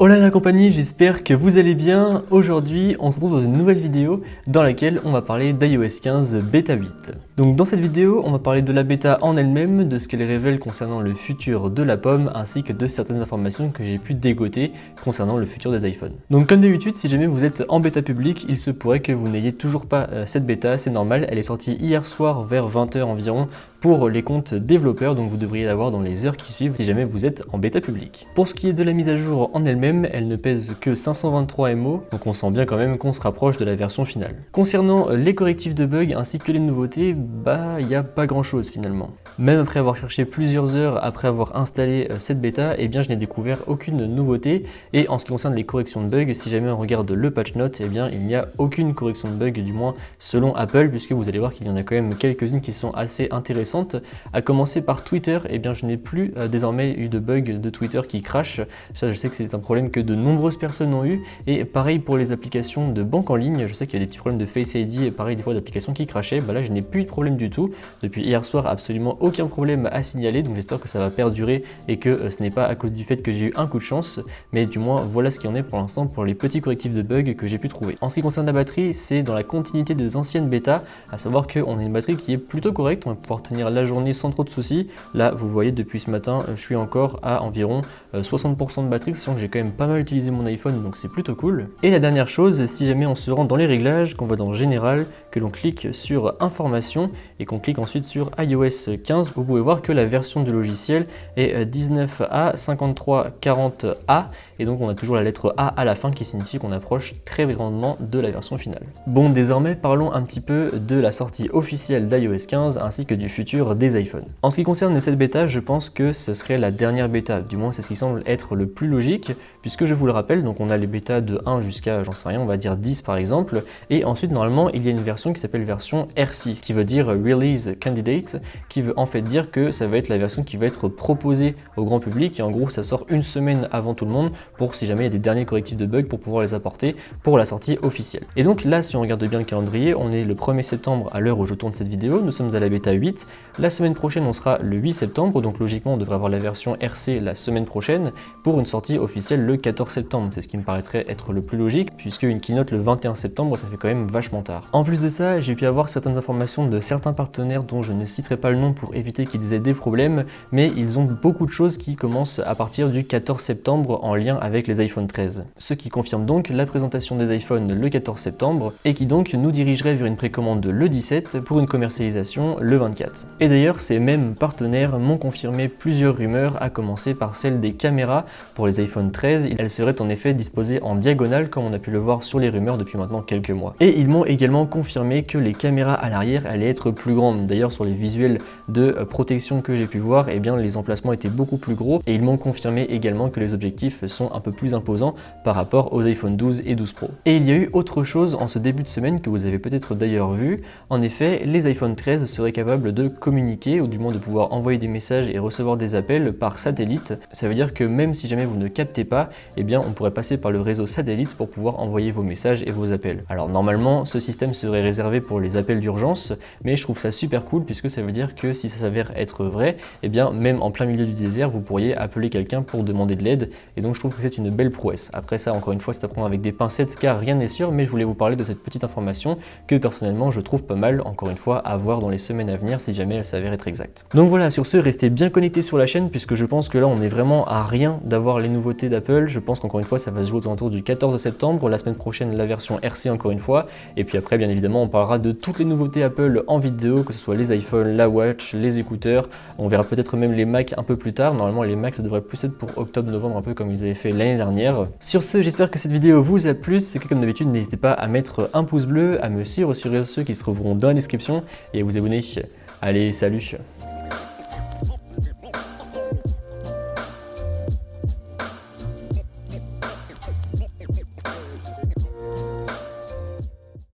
Hola la compagnie, j'espère que vous allez bien. Aujourd'hui, on se retrouve dans une nouvelle vidéo dans laquelle on va parler d'iOS 15 Beta 8. Donc dans cette vidéo, on va parler de la bêta en elle-même, de ce qu'elle révèle concernant le futur de la pomme, ainsi que de certaines informations que j'ai pu dégoter concernant le futur des iPhones. Donc comme d'habitude, si jamais vous êtes en bêta publique, il se pourrait que vous n'ayez toujours pas cette bêta, c'est normal, elle est sortie hier soir vers 20h environ pour les comptes développeurs, donc vous devriez l'avoir dans les heures qui suivent si jamais vous êtes en bêta publique. Pour ce qui est de la mise à jour en elle-même, elle ne pèse que 523 MO, donc on sent bien quand même qu'on se rapproche de la version finale. Concernant les correctifs de bugs ainsi que les nouveautés, il n'y a pas grand chose finalement. Même après avoir cherché plusieurs heures après avoir installé cette bêta, je n'ai découvert aucune nouveauté, et en ce qui concerne les corrections de bugs, si jamais on regarde le patch note, il n'y a aucune correction de bugs, du moins selon Apple, puisque vous allez voir qu'il y en a quand même quelques-unes qui sont assez intéressantes. À commencer par Twitter, je n'ai plus désormais eu de bug de Twitter qui crash. Ça, je sais que c'est un problème que de nombreuses personnes ont eu, et pareil pour les applications de banque en ligne. Je sais qu'il y a des petits problèmes de Face ID et pareil des fois d'applications qui crashaient. Là, je n'ai plus eu de problème du tout. Depuis hier soir, absolument aucun problème à signaler, donc j'espère que ça va perdurer et que ce n'est pas à cause du fait que j'ai eu un coup de chance, mais du moins voilà ce qu'il y en est pour l'instant pour les petits correctifs de bugs que j'ai pu trouver. En ce qui concerne la batterie, c'est dans la continuité des anciennes bêtas, à savoir qu'on a une batterie qui est plutôt correcte, on va pouvoir tenir la journée sans trop de soucis. Là, vous voyez, depuis ce matin, je suis encore à environ 60% de batterie, sachant que j'ai quand même pas mal utilisé mon iPhone, donc c'est plutôt cool. Et la dernière chose, si jamais on se rend dans les réglages, qu'on va dans Général, que l'on clique sur Informations et qu'on clique ensuite sur iOS 15, vous pouvez voir que la version du logiciel est 19A5340A, et donc on a toujours la lettre A à la fin qui signifie qu'on approche très grandement de la version finale. Bon, désormais parlons un petit peu de la sortie officielle d'iOS 15 ainsi que du futur des iPhones. En ce qui concerne cette bêta, je pense que ce serait la dernière bêta, du moins c'est ce qui semble être le plus logique, puisque je vous le rappelle, donc on a les bêtas de 1 jusqu'à, j'en sais rien, on va dire 10 par exemple, et ensuite normalement il y a une version qui s'appelle version RC, qui veut dire Release Candidate, qui veut en fait dire que ça va être la version qui va être proposée au grand public, et en gros ça sort une semaine avant tout le monde, pour si jamais il y a des derniers correctifs de bugs pour pouvoir les apporter pour la sortie officielle. Et donc là, si on regarde bien le calendrier, on est le 1er septembre à l'heure où je tourne cette vidéo, nous sommes à la bêta 8, la semaine prochaine on sera le 8 septembre, donc logiquement on devrait avoir la version RC la semaine prochaine, pour une sortie officielle le 14 septembre, c'est ce qui me paraîtrait être le plus logique, puisque une keynote le 21 septembre ça fait quand même vachement tard. En plus de ça, j'ai pu avoir certaines informations de certains partenaires dont je ne citerai pas le nom pour éviter qu'ils aient des problèmes, mais ils ont beaucoup de choses qui commencent à partir du 14 septembre en lien avec les iPhone 13. Ce qui confirme donc la présentation des iPhones le 14 septembre et qui donc nous dirigerait vers une précommande le 17 pour une commercialisation le 24. Et d'ailleurs, ces mêmes partenaires m'ont confirmé plusieurs rumeurs, à commencer par celle des caméras pour les iPhone 13. Elles seraient en effet disposées en diagonale comme on a pu le voir sur les rumeurs depuis maintenant quelques mois. Et ils m'ont également confirmé que les caméras à l'arrière allaient être plus grandes. D'ailleurs, sur les visuels de protection que j'ai pu voir, les emplacements étaient beaucoup plus gros, et ils m'ont confirmé également que les objectifs sont un peu plus imposants par rapport aux iPhone 12 et 12 Pro. Et il y a eu autre chose en ce début de semaine que vous avez peut-être d'ailleurs vu. En effet, les iPhone 13 seraient capables de communiquer, ou du moins de pouvoir envoyer des messages et recevoir des appels par satellite. Ça veut dire que même si jamais vous ne captez pas, on pourrait passer par le réseau satellite pour pouvoir envoyer vos messages et vos appels. Alors normalement, ce système serait réservé pour les appels d'urgence, mais je trouve ça super cool puisque ça veut dire que si ça s'avère être vrai, même en plein milieu du désert, vous pourriez appeler quelqu'un pour demander de l'aide, et donc je trouve que c'est une belle prouesse. Après ça, encore une fois, c'est à prendre avec des pincettes car rien n'est sûr, mais je voulais vous parler de cette petite information que personnellement je trouve pas mal, encore une fois, à voir dans les semaines à venir si jamais elle s'avère être exacte. Donc voilà, sur ce, restez bien connectés sur la chaîne puisque je pense que là on est vraiment à rien d'avoir les nouveautés d'Apple. Je pense qu'encore une fois ça va se jouer aux alentours du 14 septembre, la semaine prochaine la version RC encore une fois, et puis après bien évidemment on parlera de toutes les nouveautés Apple en vidéo, que ce soit les iPhones, la Watch, les écouteurs, on verra peut-être même les Mac un peu plus tard. Normalement les Mac ça devrait plus être pour octobre-novembre, un peu comme ils avaient fait l'année dernière. Sur ce, j'espère que cette vidéo vous a plu. Si c'est comme d'habitude, n'hésitez pas à mettre un pouce bleu, à me suivre sur les réseaux sociaux qui se trouveront dans la description et à vous abonner. Allez, salut!